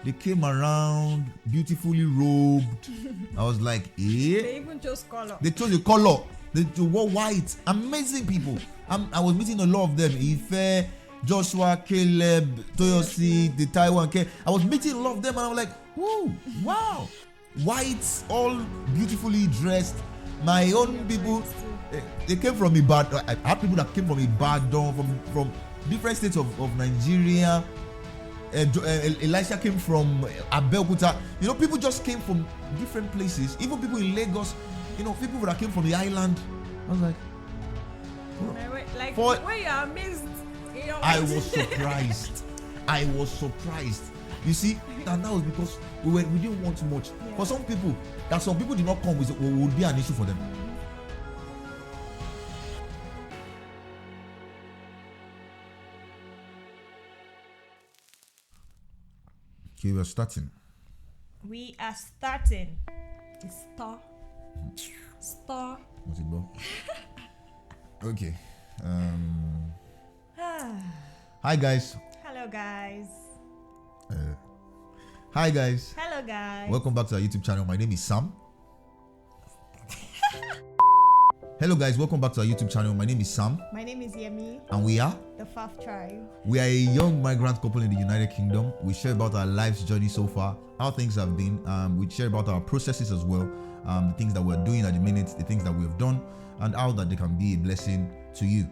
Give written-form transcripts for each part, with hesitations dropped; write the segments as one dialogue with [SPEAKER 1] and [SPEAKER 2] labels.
[SPEAKER 1] They came around beautifully robed. I was like, eh?
[SPEAKER 2] They even chose color.
[SPEAKER 1] They chose the color. They wore white. Amazing people. I was meeting a lot of them. Ife, Joshua, Caleb, Toyosi, the Taiwan. I was meeting a lot of them, and I was like, whoa, wow. White, all beautifully dressed. My own people, they came from Ibadan. I had people that came from Ibadan, from different states of Nigeria. Elisha came from Abeokuta. People just came from different places. Even people in Lagos. People that came from the island. I was like,
[SPEAKER 2] where you are amazed.
[SPEAKER 1] I was surprised. You see, and that was because we didn't want much. Yeah. For some people, that some people did not come with would be an issue for them. Okay, we are starting.
[SPEAKER 2] It's star.
[SPEAKER 1] What's it about? Okay. Hi guys.
[SPEAKER 2] Hello guys.
[SPEAKER 1] Hi guys.
[SPEAKER 2] Hello guys.
[SPEAKER 1] Welcome back to our YouTube channel. My name is Sam. Hello guys, welcome back to our YouTube channel. My name is Sam.
[SPEAKER 2] My name is Yemi.
[SPEAKER 1] And we are
[SPEAKER 2] the Faf Tribe.
[SPEAKER 1] We are a young migrant couple in the United Kingdom. We share about our life's journey so far, how things have been. We share about our processes as well, the things that we're doing at the minute, the things that we have done, and how that they can be a blessing to you.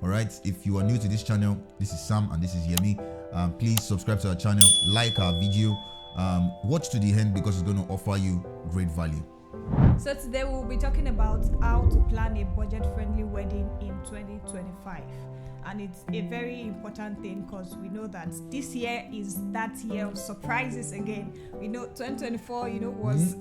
[SPEAKER 1] Alright, if you are new to this channel, this is Sam and this is Yemi. Please subscribe to our channel, like our video, watch to the end because it's going to offer you great value.
[SPEAKER 2] So today we'll be talking about how to plan a budget-friendly wedding in 2025. And it's a very important thing because we know that this year is that year of surprises again. We know 2024, was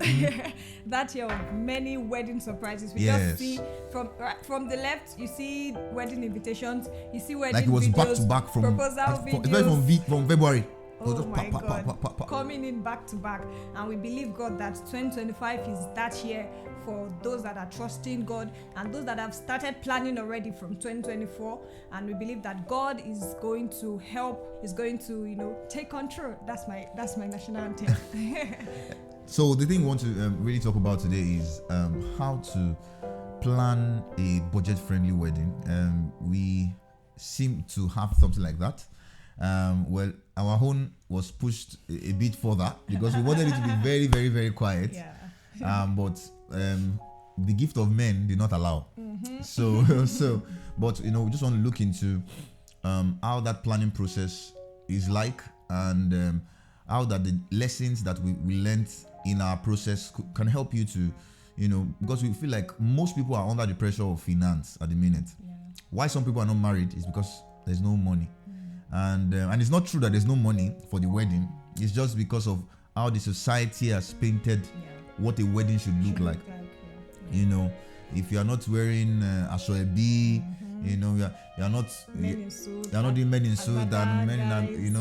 [SPEAKER 2] that year of many wedding surprisers. We just see from the left, you see wedding invitations, you see wedding
[SPEAKER 1] like it was
[SPEAKER 2] videos,
[SPEAKER 1] back to back from
[SPEAKER 2] proposal videos.
[SPEAKER 1] From February.
[SPEAKER 2] Oh my God, coming in back to back. And we believe, God, that 2025 is that year for those that are trusting God and those that have started planning already from 2024. And we believe that God is going to help, is going to, take control. That's my national anthem.
[SPEAKER 1] So the thing we want to really talk about today is how to plan a budget-friendly wedding. We seem to have something like that. Well, our own was pushed a bit further because we wanted it to be very, very, very quiet. Yeah. But the gift of men did not allow. So, but we just want to look into how that planning process is like, and how that the lessons that we learned in our process can help you to, because we feel like most people are under the pressure of finance at the minute. Yeah. Why some people are not married is because there's no money. And it's not true that there's no money for the wedding. It's just because of how the society has painted what a wedding should look like. If you are not wearing asoebi, you are not doing men in suit and men in,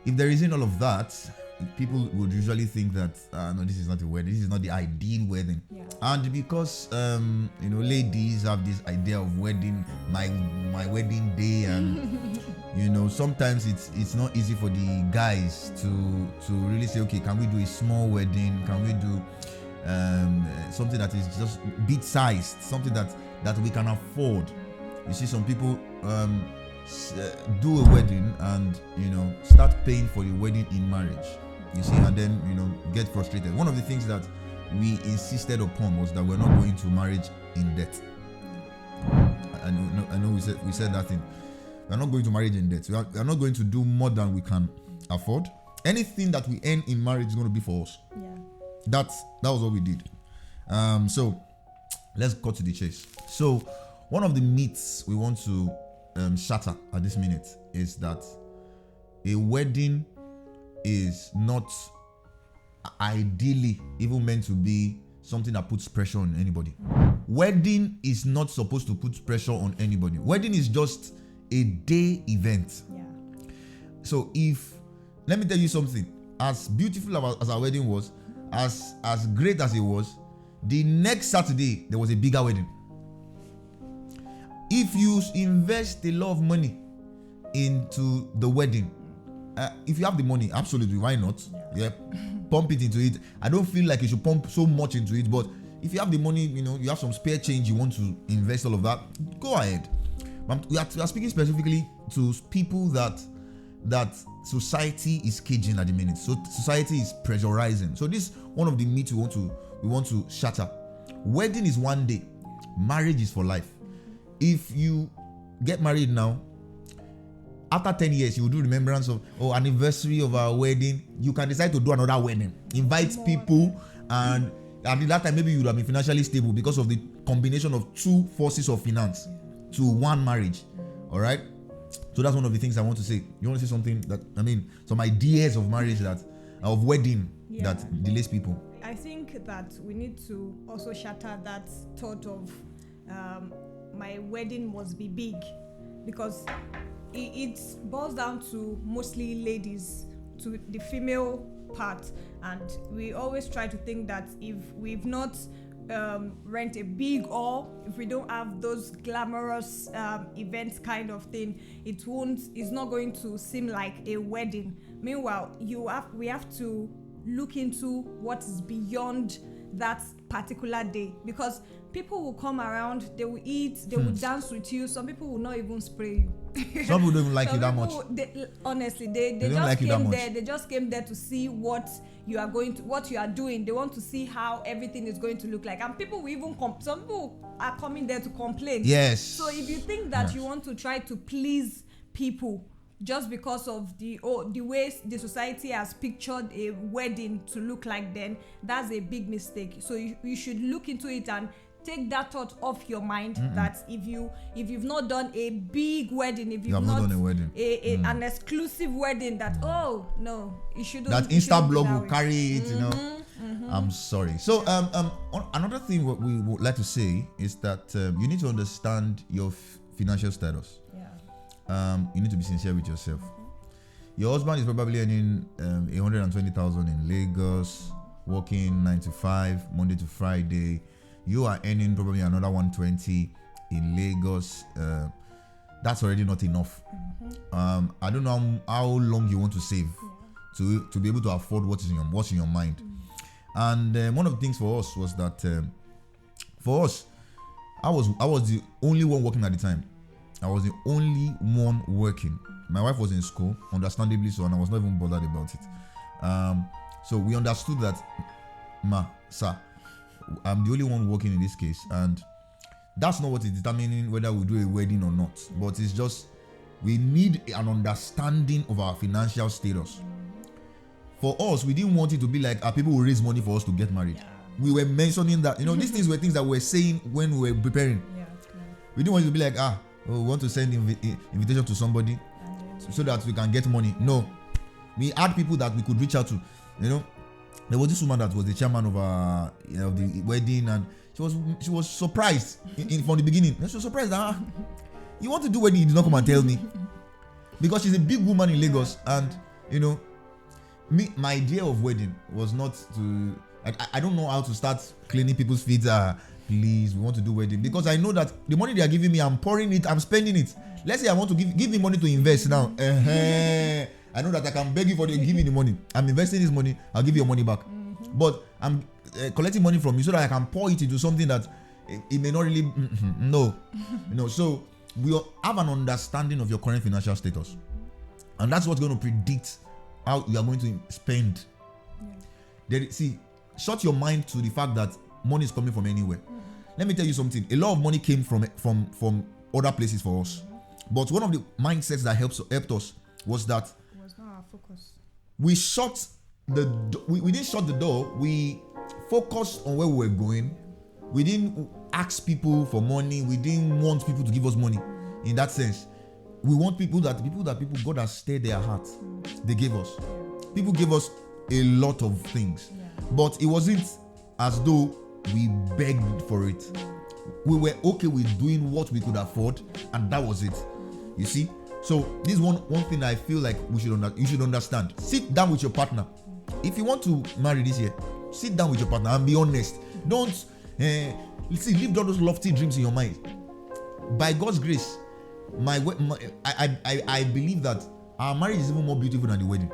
[SPEAKER 1] if there isn't all of that, people would usually think that no, this is not a wedding. This is not the ideal wedding. Yeah. And because ladies have this idea of wedding, my wedding day, and sometimes it's not easy for the guys to really say, okay, can we do a small wedding? Can we do something that is just bit sized, something that we can afford? You see, some people do a wedding and start paying for the wedding in marriage. You see, and then get frustrated. One of the things that we insisted upon was that we're not going to marriage in debt. I know we said that thing. We're not going to marriage in debt. We are not going to do more than we can afford. Anything that we earn in marriage is going to be for us. Yeah. That was what we did. So let's cut to the chase. So one of the myths we want to shatter at this minute is that a wedding is not ideally even meant to be something that puts pressure on anybody. Wedding is not supposed to put pressure on anybody. Wedding is just a day event. Yeah. So let me tell you something, as beautiful as our wedding was, as great as it was, the next Saturday there was a bigger wedding. If you invest a lot of money into the wedding, if you have the money, absolutely, why not? Yeah, pump it into it. I don't feel like you should pump so much into it, but if you have the money, you have some spare change, you want to invest all of that, go ahead. We are speaking specifically to people that society is caging at the minute. So society is pressurizing. So this one of the myths we want to shatter. Wedding is one day, marriage is for life. If you get married now, after 10 years, you will do remembrance of anniversary of our wedding. You can decide to do another wedding, invite people, and at that time maybe you would have been financially stable because of the combination of two forces of finance to one marriage. All right. So that's one of the things I want to say. You want to say something some ideas of marriage of wedding that delays people?
[SPEAKER 2] I think that we need to also shatter that thought of my wedding must be big, because it boils down to mostly ladies, to the female part, and we always try to think that if we've not rent a big hall, if we don't have those glamorous events kind of thing, it's not going to seem like a wedding. Meanwhile, we have to look into what is beyond that particular day, because people will come around, they will eat, they will dance with you. Some people will not even spray you.
[SPEAKER 1] Some people don't even like you that much.
[SPEAKER 2] Honestly, they just
[SPEAKER 1] like
[SPEAKER 2] came there. They just came there to see what you are doing. They want to see how everything is going to look like. And people will even some people are coming there to complain.
[SPEAKER 1] Yes.
[SPEAKER 2] So if you think that you want to try to please people just because of the way the society has pictured a wedding to look like, then that's a big mistake. So you should look into it and take that thought off your mind. That if you've not done a big wedding, if you've not done a wedding, an exclusive wedding, that no, you shouldn't.
[SPEAKER 1] That Insta blog will carry it, I'm sorry. So another thing what we would like to say is that you need to understand your financial status. You need to be sincere with yourself. Your husband is probably earning 120,000 in Lagos, working 9 to 5, Monday to Friday. You are earning probably another 120 in Lagos. That's already not enough. I don't know how long you want to save to be able to afford what's in your mind. And one of the things for us was that for us, I was the only one working at the time. I was the only one working. My wife was in school, understandably so, and I was not even bothered about it. So we understood that, sir, I'm the only one working in this case, and that's not what is determining whether we do a wedding or not. But it's just we need an understanding of our financial status. For us, we didn't want it to be like people will raise money for us to get married. We were mentioning that, these things were things that we were saying when we were preparing. We didn't want it to be like, we want to send invitation to somebody so that we can get money. No, we had people that we could reach out to. There was this woman that was the chairman of the wedding, and she was surprised from the beginning. She was surprised that you want to do wedding, you did not come and tell me, because she's a big woman in Lagos, and my idea of wedding was not to. I don't know how to start cleaning people's feet. Please, we want to do wedding, because I know that the money they are giving me, I'm pouring it, I'm spending it. Let's say I want to give me money to invest now. I know that I can beg you give me the money. I'm investing this money, I'll give you your money back. But I'm collecting money from you so that I can pour it into something that it may not really. No. So we have an understanding of your current financial status, and that's what's going to predict how you are going to spend. Shut your mind to the fact that money is coming from anywhere. Let me tell you something. A lot of money came from other places for us, but one of the mindsets that helped us was that
[SPEAKER 2] it was not our focus.
[SPEAKER 1] We didn't shut the door. We focused on where we were going. We didn't ask people for money. We didn't want people to give us money. In that sense, we want people that God has stirred their heart. They gave us. People gave us a lot of things, but it wasn't as though we begged for it. We were okay with doing what we could afford, and that was it. You see? So this is one thing I feel like you should understand. Sit down with your partner. If you want to marry this year, sit down with your partner and be honest. Don't leave all those lofty dreams in your mind. By God's grace, I believe that our marriage is even more beautiful than the wedding.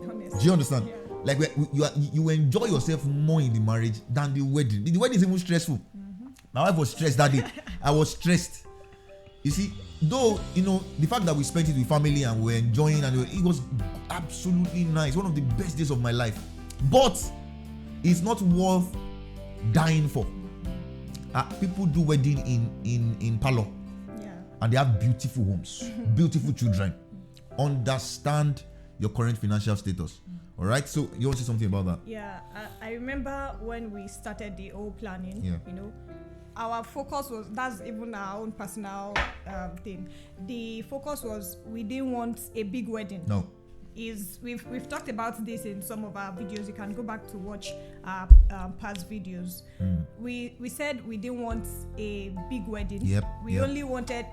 [SPEAKER 2] Honestly.
[SPEAKER 1] Do you understand?
[SPEAKER 2] Yeah.
[SPEAKER 1] Like you enjoy yourself more in the marriage than the wedding. The wedding is even stressful. My wife was stressed that day. I was stressed. You see, though, the fact that we spent it with family and we were enjoying, and it was absolutely nice. One of the best days of my life. But it's not worth dying for. People do wedding in Palo.
[SPEAKER 2] Yeah.
[SPEAKER 1] And they have beautiful homes, beautiful children. Understand your current financial status. All right. So you want to say something about that?
[SPEAKER 2] Yeah. I remember when we started the whole planning.
[SPEAKER 1] Yeah.
[SPEAKER 2] Our focus was, that's even our own personal thing. The focus was, we didn't want a big wedding.
[SPEAKER 1] No.
[SPEAKER 2] We've talked about this in some of our videos. You can go back to watch our past videos. We said we didn't want a big wedding.
[SPEAKER 1] Yep.
[SPEAKER 2] We only wanted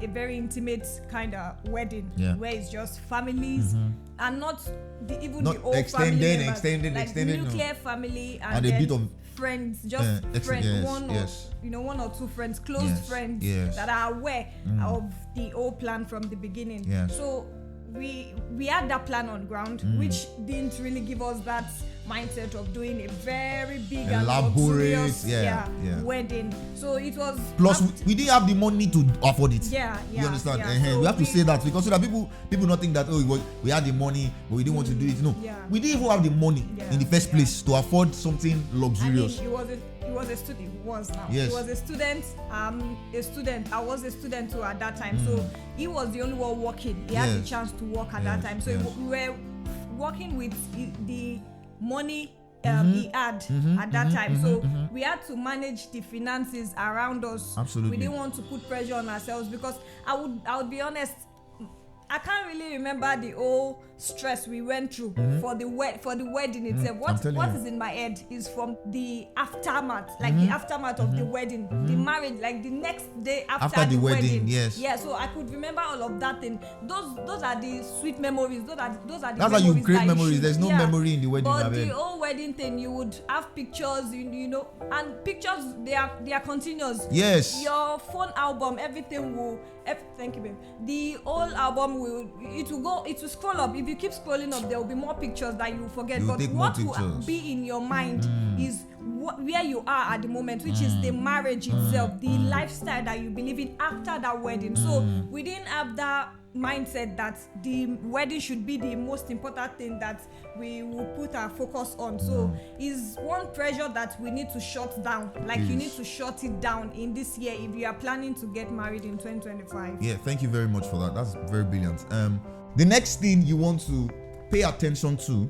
[SPEAKER 2] a very intimate kind of wedding, where it's just families and not the whole family members, extended nuclear family and
[SPEAKER 1] a bit of
[SPEAKER 2] friends, just friends, one or two friends, close friends that are aware of the whole plan from the beginning. So we had that plan on ground, which didn't really give us that mindset of doing a very big and luxurious wedding. So it was,
[SPEAKER 1] plus we didn't have the money to afford it. You understand? So we have to say that, because so that people not think that we had the money but we didn't want to do it. No, we didn't even have the money in the first place to afford something luxurious.
[SPEAKER 2] He was a student. He was now.
[SPEAKER 1] Yes.
[SPEAKER 2] He was a student. I was a student too at that time. So he was the only one working. He had the chance to work at that time. So we were working with the money he had at that time. So we had to manage the finances around us.
[SPEAKER 1] Absolutely.
[SPEAKER 2] We didn't want to put pressure on ourselves, because I would be honest, I can't really remember the whole stress we went through for the wedding itself. What is in my head is from the aftermath, like the aftermath of the wedding, the marriage, like the next day after the wedding.
[SPEAKER 1] Yes.
[SPEAKER 2] Yeah. So I could remember all of that thing. Those are the sweet memories. Those are the
[SPEAKER 1] that's
[SPEAKER 2] memories
[SPEAKER 1] how you create memories. There's no
[SPEAKER 2] yeah.
[SPEAKER 1] memory in the wedding.
[SPEAKER 2] But the whole wedding thing, you would have pictures, and pictures they are continuous.
[SPEAKER 1] Yes.
[SPEAKER 2] Your phone album, everything will. Thank you, babe. The whole album will scroll up. If you keep scrolling up, there will be more pictures that you forget.
[SPEAKER 1] You'll
[SPEAKER 2] but what will
[SPEAKER 1] pictures.
[SPEAKER 2] be in your mind is where you are at the moment, which is the marriage itself, the lifestyle that you believe in after that wedding. So we didn't have that mindset that the wedding should be the most important thing that we will put our focus on. So is one pressure that we need to shut down. Like you need to shut it down in this year if you are planning to get married in 2025.
[SPEAKER 1] Yeah, thank you very much for that. That's very brilliant. The next thing you want to pay attention to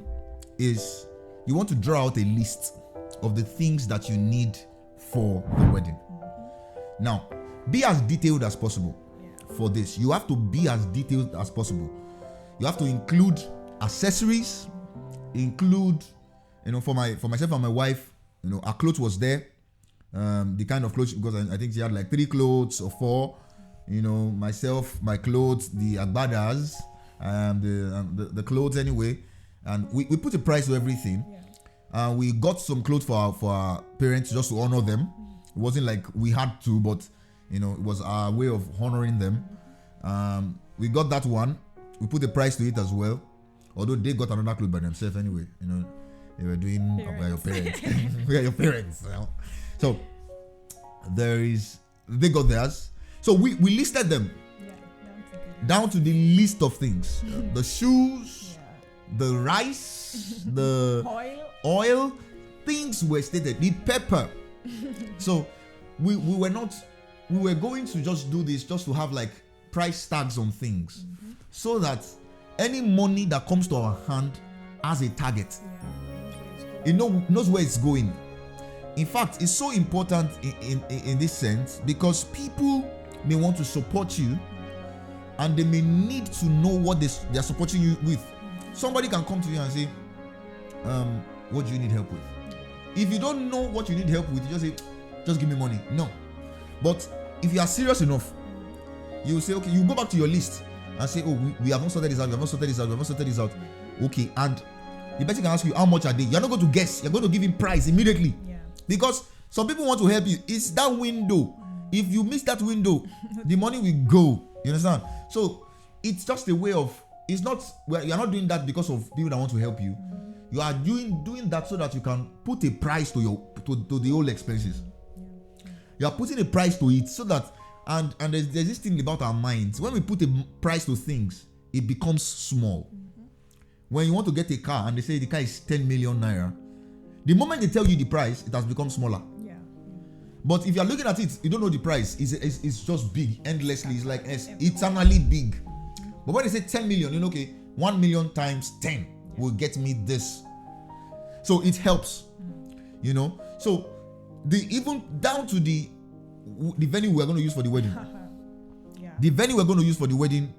[SPEAKER 1] is you want to draw out a list of the things that you need for the wedding. Now, be as detailed as possible. For this, you have to be as detailed as possible. You have to include accessories, include, for myself and my wife, our clothes was there, the kind of clothes, because I think she had like 3 clothes or 4, myself, my clothes, the agbadas, the clothes anyway, and we put a price to everything. We got some clothes for our parents just to honor them. It wasn't like we had to, but it was our way of honoring them. We got that one. We put the price to it as well. Although they got another clothes by themselves anyway. They were doing we are your parents. We are your parents. So they got theirs. So we listed them down to the list of things. The shoes, the rice, the oil, things were stated. The pepper. So we were going to just do this just to have like price tags on things, so that any money that comes to our hand has a target. It knows where it's going. In fact, it's so important in this sense, because people may want to support you and they may need to know what they're supporting you with. Somebody can come to you and say, what do you need help with? If you don't know what you need help with, you just say, just give me money. No. But if you are serious enough, you will say, okay, you go back to your list and say, oh, we have not sorted this out. Okay, and the person can ask you, how much are they? You're not going to guess. You're going to give him price immediately. Because some people want to help you. It's that window. If you miss that window, the money will go. You understand? So it's just a way of it's not, you're not doing that because of people that want to help you. You are doing that so that you can put a price to your to the whole expenses. You are putting a price to it so that, and there's this thing about our minds. When we put a price to things, it becomes small. When you want to get a car and they say the car is 10 million naira, the moment they tell you the price, it has become smaller. But if you're looking at it, you don't know the price. It's just big, endlessly. It's like it's eternally big. But when they say 10 million, you know, okay, 1 million times 10 will get me this. So it helps, you know. So even down to the venue we're going to use for the wedding. The venue we're going to use for the wedding,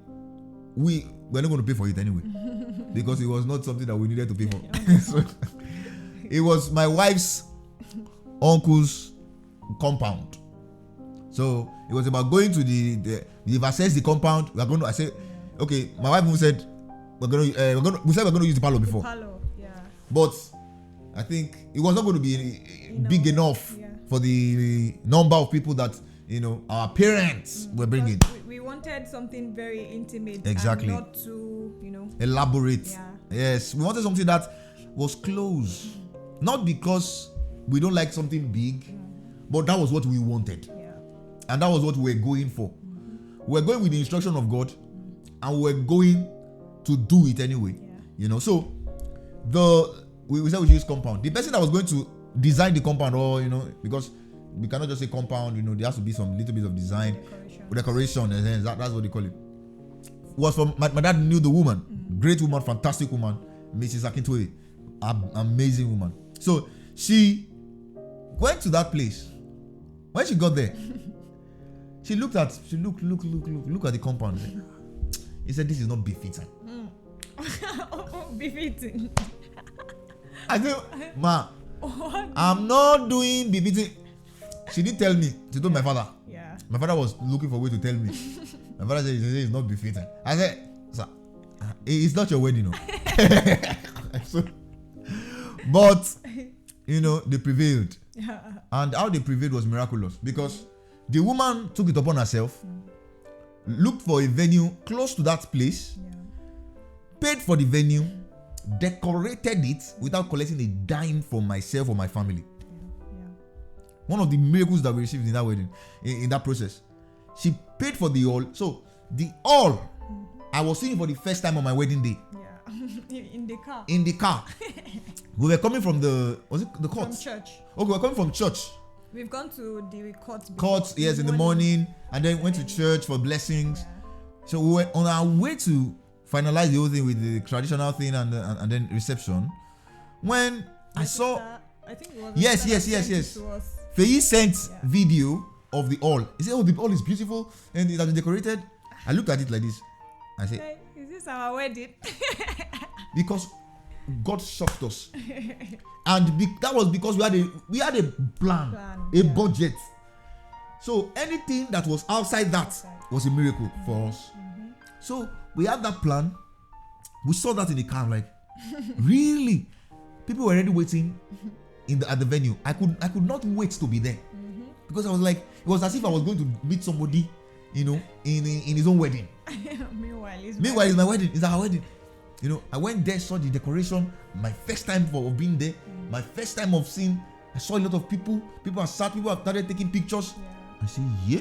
[SPEAKER 1] we're not going to pay for it anyway, because it was not something that we needed to pay for. So it was my wife's uncle's compound. So it was about going to we've assessed the compound. We're going to. I said, okay. My wife said we're going to use the parlor before. But I think it was not going to be big enough for the number of people that, you know, our parents were bringing.
[SPEAKER 2] We wanted something very intimate,
[SPEAKER 1] exactly,
[SPEAKER 2] and not too, you know,
[SPEAKER 1] elaborate. Yes, we wanted something that was close, not because we don't like something big, but that was what we wanted, and that was what we were going for. We're going with the instruction of God, and we're going to do it anyway. You know, so we said we use compound. The person that was going to design the compound, or, you know, because we cannot just say compound, you know, there has to be some little bit of design, decoration, and that's what they call it. Was from my dad knew the woman, great woman, fantastic woman, Mrs. Akintoye, amazing woman. So she went to that place. When she got there, she looked at the compound. He said, "This is not befitting."
[SPEAKER 2] Befitting.
[SPEAKER 1] I said, "Ma, I'm not doing befitting." She didn't tell me. She told my father. My father was looking for a way to tell me. My father said, "It's not befitting." I said, "Sir, it's not your wedding, no." So, but you know, they prevailed, and how they prevailed was miraculous, because the woman took it upon herself, looked for a venue close to that place, paid for the venue, decorated it without collecting a dime from myself or my family. One of the miracles that we received in that wedding, in that process. She paid for the hall. So the hall, I was seeing for the first time on my wedding day.
[SPEAKER 2] In the car.
[SPEAKER 1] In the car. We were coming from the court?
[SPEAKER 2] From church.
[SPEAKER 1] Okay, we're coming from church.
[SPEAKER 2] We've gone to the court.
[SPEAKER 1] Court, yes, in the morning, and then went to church for blessings. So we were on our way to finalize the whole thing with the traditional thing and then reception. When I saw,
[SPEAKER 2] I think it was
[SPEAKER 1] yes. Faye sent video of the hall. He said, "Oh, the hall is beautiful and it has been decorated." I looked at it like this. I said,
[SPEAKER 2] "Hey, is this our wedding?"
[SPEAKER 1] Because God shocked us, and that was because we had a plan, a budget. So anything that was outside that was a miracle for us. So we had that plan. We saw that in the car, like, really, people were already waiting at the venue. I could not wait to be there, because I was like, it was as if I was going to meet somebody, you know, in his own wedding. Meanwhile, it's my wedding. It's our wedding. You know, I went there, saw the decoration. My first time of being there. My first time of seeing. I saw a lot of people. People are sat. People have started taking pictures. I say, yeah,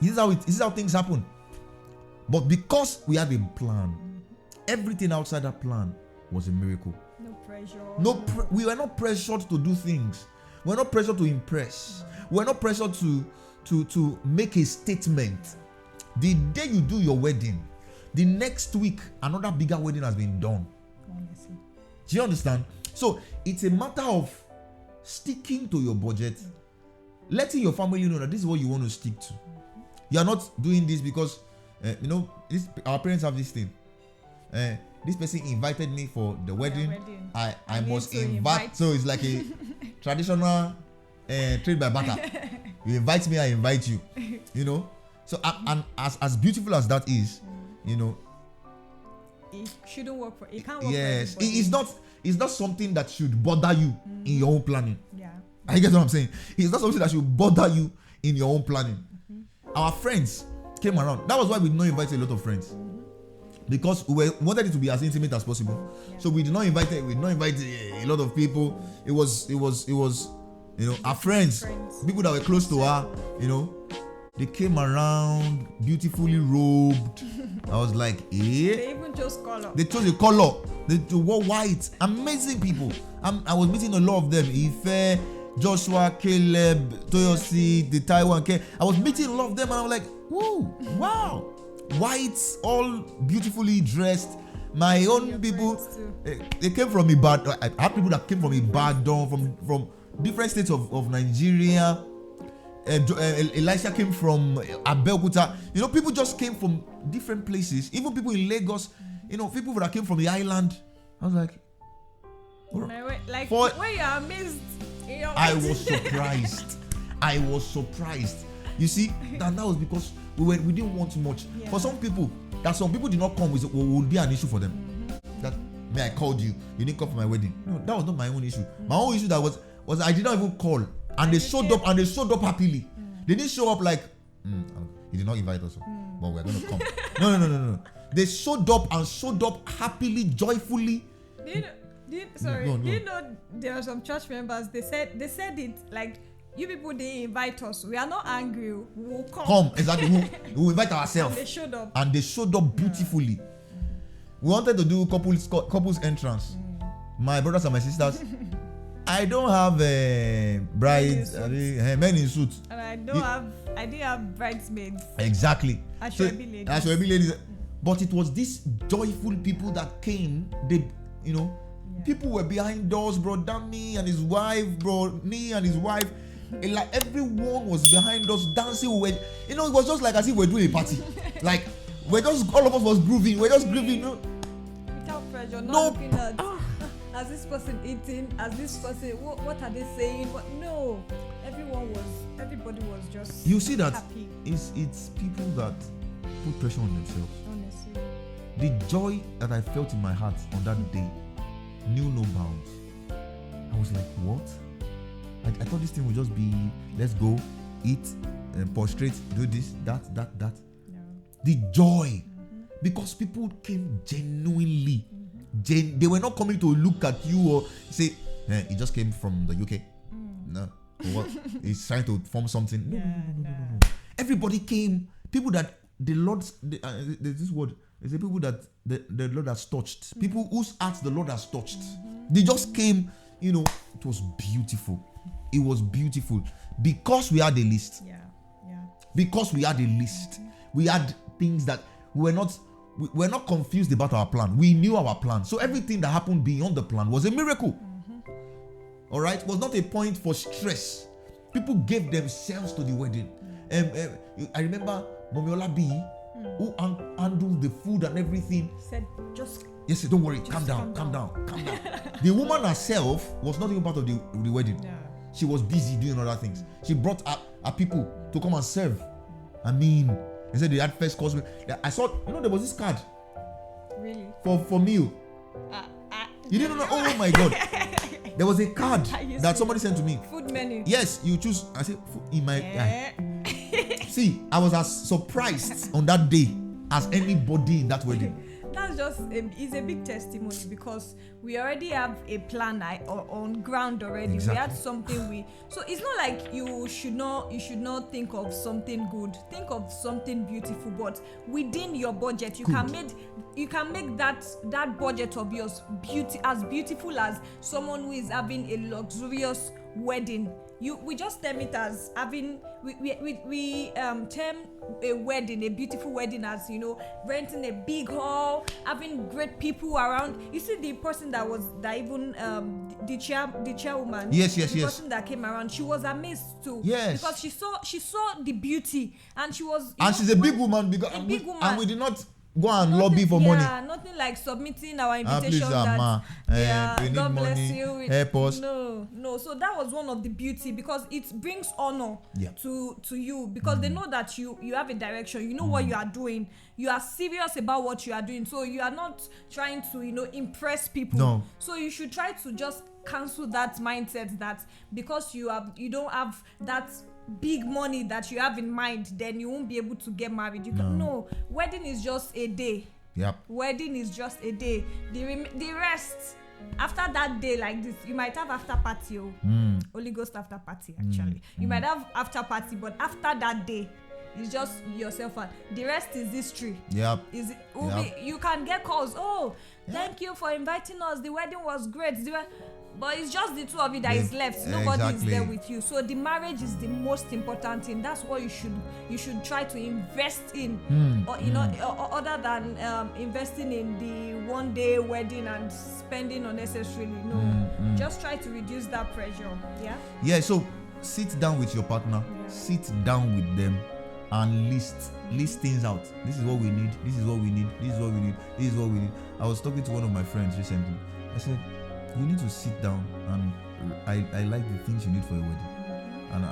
[SPEAKER 1] this is how things happen. But because we had a plan, everything outside that plan was a miracle.
[SPEAKER 2] No pressure.
[SPEAKER 1] We were not pressured to do things. We were not pressured to impress. We were not pressured to make a statement. The day you do your wedding, the next week another bigger wedding has been done.
[SPEAKER 2] Honestly.
[SPEAKER 1] Do you understand? So it's a matter of sticking to your budget, letting your family know that this is what you want to stick to. You are not doing this because you know, our parents have this thing. This person invited me for the wedding. I must invite. So it's like a traditional trade by barter. You invite me, I invite you. You know. So and as beautiful as that is, you know,
[SPEAKER 2] it shouldn't work for. It can't work.
[SPEAKER 1] Yes, for it's not something that should bother you in your own planning.
[SPEAKER 2] Yeah.
[SPEAKER 1] I get what I'm saying. It's not something that should bother you in your own planning. Our friends came around. That was why we did not invite a lot of friends. because we wanted it to be as intimate as possible. Yeah. So we did not invite a lot of people. It was our friends, people that were close to her, they came around beautifully robed. I was like,
[SPEAKER 2] They even chose color.
[SPEAKER 1] They chose a color. They wore white. Amazing people. I was meeting a lot of them. Ife, Joshua, Caleb, Toyosi, the Taiwan. I was meeting a lot of them, and I was like, whoa, wow. White, all beautifully dressed. My own people, they came from Ibadan. I had people that came from Ibadan, from different states of Nigeria. Elisha came from Abeokuta. People just came from different places. Even people in Lagos. People that came from the island. I was like,
[SPEAKER 2] when you are amazed.
[SPEAKER 1] I was surprised. You see, that was because we didn't want much. Yeah. For some people did not come, would be an issue for them. Mm-hmm. That I called you didn't come for my wedding. No, that was not my own issue. Mm-hmm. My own issue that was I did not even call, and they showed up happily. They didn't show up like you did not invite us, but we're gonna come. No. They showed up happily, joyfully.
[SPEAKER 2] Do you know there are some church members? They said it like, you people didn't invite us. We are not angry. We will come.
[SPEAKER 1] Exactly. We will invite ourselves.
[SPEAKER 2] And
[SPEAKER 1] they showed up beautifully. We wanted to do couples entrance. My brothers and my sisters. I don't have brides, men in suits.
[SPEAKER 2] And I didn't have bridesmaids.
[SPEAKER 1] Exactly.
[SPEAKER 2] Ashwebi ladies.
[SPEAKER 1] But it was these joyful people that came. People were behind doors, bro. Dami and his wife, bro. Nee and his wife. And like everyone was behind us dancing. It was just like as if we're doing a party. Like all of us was grooving. We're just grooving.
[SPEAKER 2] Without pressure. Not looking at as this person eating, as this person, what are they saying? No. Everybody was just
[SPEAKER 1] you see that
[SPEAKER 2] happy.
[SPEAKER 1] It's people that put pressure on themselves.
[SPEAKER 2] Honestly.
[SPEAKER 1] The joy that I felt in my heart on that day knew no bounds. I was like, what? I thought this thing would just be, let's go, eat, prostrate, do this, that. No. The joy. Because people came genuinely. They were not coming to look at you or say, he just came from the UK. No. What? He's trying to form something. No. Everybody came. People that the Lord, there's this word, it's the people that the Lord has touched. People whose hearts the Lord has touched. They just came, it was beautiful. It was beautiful. Because we had a list.
[SPEAKER 2] Yeah.
[SPEAKER 1] Because we had a list. We had things that we're not confused about our plan. We knew our plan. So everything that happened beyond the plan was a miracle. All right? It was not a point for stress. People gave themselves to the wedding. I remember Momiola B, who handled the food and everything,
[SPEAKER 2] said,
[SPEAKER 1] yes, don't worry, calm down. The woman herself was not even part of the wedding. Yeah. She was busy doing other things. She brought her people to come and serve. I mean, they said they had first course. I saw, there was this card.
[SPEAKER 2] Really?
[SPEAKER 1] For meal. You didn't know? Oh my God. There was a card that somebody sent to me.
[SPEAKER 2] Food menu.
[SPEAKER 1] Yes, you choose. I said, in my... See, I was as surprised on that day as anybody in that wedding.
[SPEAKER 2] That's just it's a big testimony because we already have a plan on ground already. Exactly. We had something so it's not like you should not think of something good. Think of something beautiful, but within your budget you can make that budget of yours as beautiful as someone who is having a luxurious wedding. We just term it as having we term a wedding, a beautiful wedding, as renting a big hall, having great people around. You see the person that even the chairwoman.
[SPEAKER 1] Yes.
[SPEAKER 2] The person that came around, she was amazed too.
[SPEAKER 1] Yes.
[SPEAKER 2] Because she saw the beauty, and she was.
[SPEAKER 1] And she's a big woman and we did not go and lobby for money.
[SPEAKER 2] Yeah, nothing like submitting our invitation.
[SPEAKER 1] Please,
[SPEAKER 2] God
[SPEAKER 1] money,
[SPEAKER 2] bless you.
[SPEAKER 1] Help us.
[SPEAKER 2] No. So that was one of the beauty because it brings honor to you because they know that you have a direction. You know what you are doing. You are serious about what you are doing. So you are not trying to impress people.
[SPEAKER 1] No.
[SPEAKER 2] So you should try to just cancel that mindset that because you don't have that big money that you have in mind, then you won't be able to get married. No, wedding is just a day.
[SPEAKER 1] Yep.
[SPEAKER 2] Wedding is just a day. The rest, after that day like this, you might have after party. Holy Ghost after party, actually. You might have after party, but after that day, it's just yourself and the rest is history.
[SPEAKER 1] Yep.
[SPEAKER 2] You can get calls. Oh, thank you for inviting us. The wedding was great. But it's just the two of you that is left. Nobody is there with you. So the marriage is the most important thing. That's what you should try to invest in, other than investing in the one day wedding and spending unnecessarily. Just try to reduce that pressure. Yeah.
[SPEAKER 1] So sit down with your partner. Sit down with them and list things out. This is what we need. This is what we need. This is what we need. This is what we need. I was talking to one of my friends recently. I said, you need to sit down and I like the things you need for a wedding. And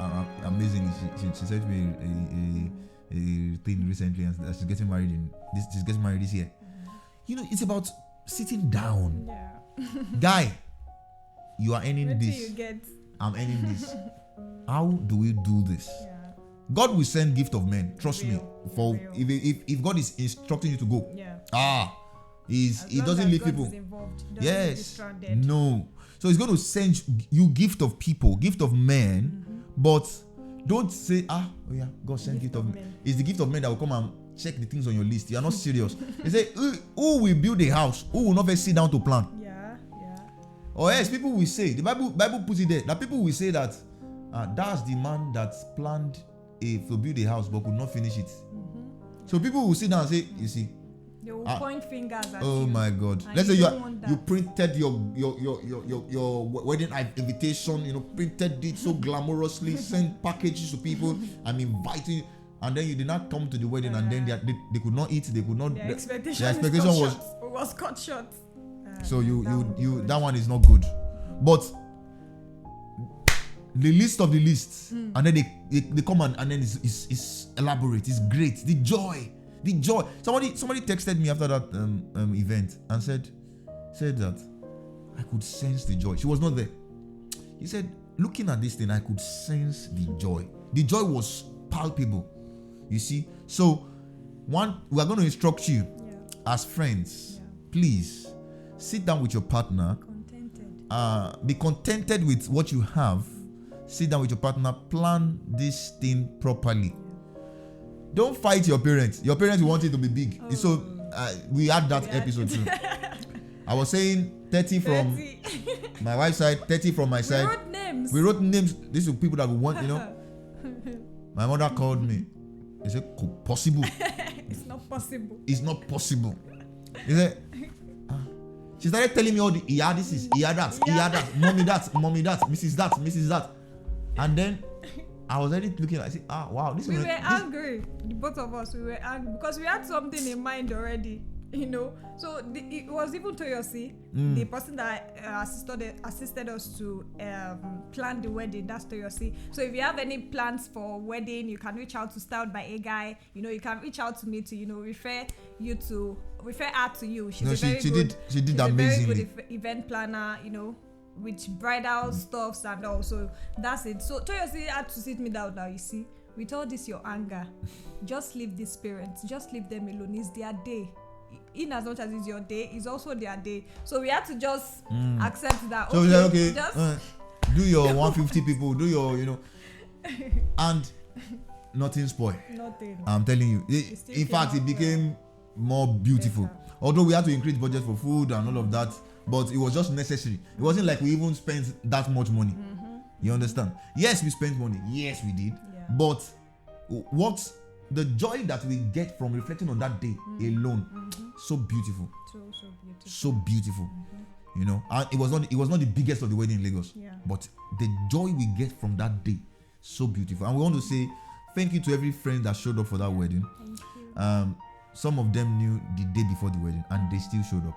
[SPEAKER 1] amazingly, she said to me a thing recently, and she's getting married this year. It's about sitting down. Guy, you are earning this. I'm earning this. How do we do this? God will send gift of men. Trust me. If God is instructing you to go, he doesn't leave people. Yes. No. So he's going to send you gift of people, gift of men, but don't say, God send gift of men. It's the gift of men that will come and check the things on your list. You are not serious. They say, who will build a house? Who will not first sit down to plan? Or else people will say, the Bible puts it there, that people will say that that's the man that planned to build a house but could not finish it. So people will sit down and say, you see,
[SPEAKER 2] they will point fingers at you.
[SPEAKER 1] Oh my God! Let's say you printed your wedding invitation. Printed it so glamorously, sent packages to people. I'm inviting, and then you did not come to the wedding, and then they could not eat. They could not.
[SPEAKER 2] Their expectation was cut short.
[SPEAKER 1] So that one is not good. But the list of the lists, and then they come and then it's elaborate. It's great. The joy. Somebody texted me after that event and said that I could sense the joy. She was not there. He said, looking at this thing, I could sense the joy. The joy was palpable. You see? So we are going to instruct you as friends. Please sit down with your partner. Be contented with what you have. Sit down with your partner. Plan this thing properly. Don't fight your parents. Your parents want it to be big. So we had that episode too. I was saying 30 from my wife's side, 30 from my side. We wrote names. These are people that we want, My mother called me. She said, possible.
[SPEAKER 2] It's not possible.
[SPEAKER 1] It's not possible. He said, she started telling me all the this is, that, mommy that, Mrs. that. And then I was already looking at it. I said, wow.
[SPEAKER 2] We were angry. The both of us, we were angry because we had something in mind already, So it was even Toyosi, the person that assisted us to plan the wedding. That's Toyosi. So if you have any plans for wedding, you can reach out to Styled by a Guy. You can reach out to me to refer her to you. She's
[SPEAKER 1] she did amazingly.
[SPEAKER 2] Very good event planner. With bridal stuffs and all. So that's it. So Toyosi had to sit me down now, you see. With all this your anger, just leave these parents. Just leave them alone. It's their day. In as much as it's your day, it's also their day. So we had to just accept that.
[SPEAKER 1] So do your 150 people, do your, and nothing spoil.
[SPEAKER 2] Nothing.
[SPEAKER 1] I'm telling you. In fact, it became more beautiful. Better. Although we had to increase budget for food and all of that. But it was just necessary. It wasn't like we even spent that much money. You understand? Yes, we spent money. Yes, we did. Yeah. But what's the joy that we get from reflecting on that day alone? So beautiful. So beautiful. And it was not the biggest of the wedding in Lagos. Yeah. But the joy we get from that day, so beautiful. And we want to say thank you to every friend that showed up for that wedding. Thank you. Some of them knew the day before the wedding and they still showed up.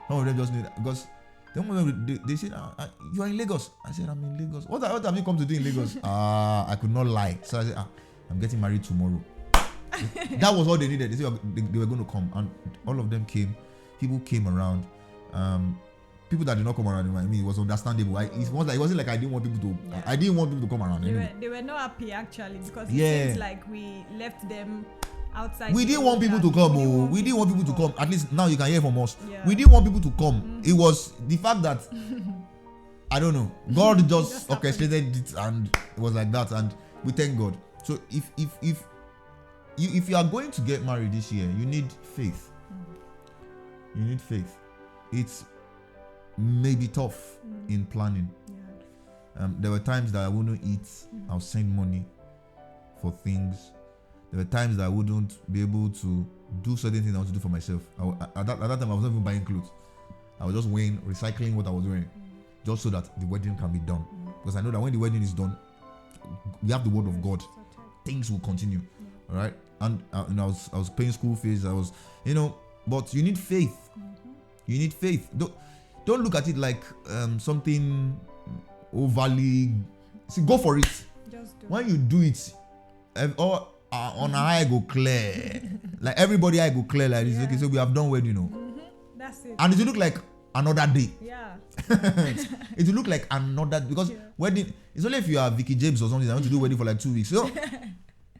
[SPEAKER 1] Some of them just knew that because they said, you are in Lagos. I said, I'm in Lagos. What have you come to do in Lagos? I could not lie. So I said, I'm getting married tomorrow. That was all they needed. They said they were going to come, and all of them came. People came around. People that did not come around, it was understandable. It wasn't like I didn't want people to. Yeah. I didn't want people to come around.
[SPEAKER 2] They were not happy actually because it seems like we left them outside.
[SPEAKER 1] We didn't want people to come. We didn't want people to come. At least now you can hear from us.
[SPEAKER 2] Yeah.
[SPEAKER 1] We didn't want people to come. It was the fact that I don't know. God just orchestrated it, and it was like that. And we thank God. So if you are going to get married this year, you need faith. You need faith. It's maybe tough in planning.
[SPEAKER 2] Yeah.
[SPEAKER 1] There were times that I wouldn't eat. I'll send money for things. There were times that I wouldn't be able to do certain things I want to do for myself. At that time, I was not even buying clothes. I was just recycling what I was wearing, just so that the wedding can be done. Because I know that when the wedding is done, we have the word of God. Things will continue. All right. And I was paying school fees. I was, but you need faith. You need faith. Don't look at it like something overly. See, go for it.
[SPEAKER 2] Just do
[SPEAKER 1] When you do it, on a eye go clear. Like everybody eye go clear like this. Okay, so we have done wedding,
[SPEAKER 2] That's it.
[SPEAKER 1] And it will look like another day.
[SPEAKER 2] Yeah.
[SPEAKER 1] It will look like another, because wedding, it's only if you are Vicky James or something that want to do wedding for like 2 weeks. So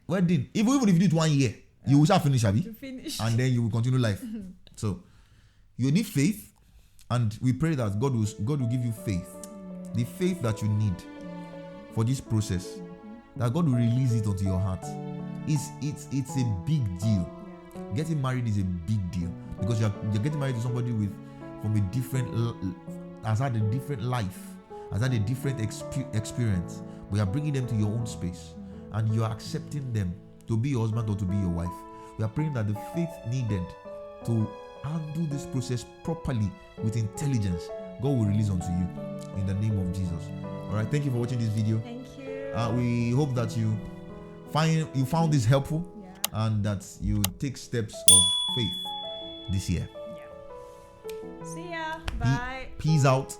[SPEAKER 1] wedding, even if you do it 1 year, you will start finish, Abby.
[SPEAKER 2] To finish.
[SPEAKER 1] And then you will continue life. So you need faith, and we pray that God will give you faith, the faith that you need for this process, that God will release it onto your heart. It's a big deal. Getting married is a big deal, because you're getting married to somebody from a different has had a different life, has had a different experience. We are bringing them to your own space, and you are accepting them to be your husband or to be your wife. We are praying that the faith needed to handle this process properly with intelligence, God will release unto you in the name of Jesus. All right, thank you for watching this video.
[SPEAKER 2] Thank you.
[SPEAKER 1] We hope that you found this helpful, and that you take steps of faith this year.
[SPEAKER 2] See ya. Bye.
[SPEAKER 1] Peace out.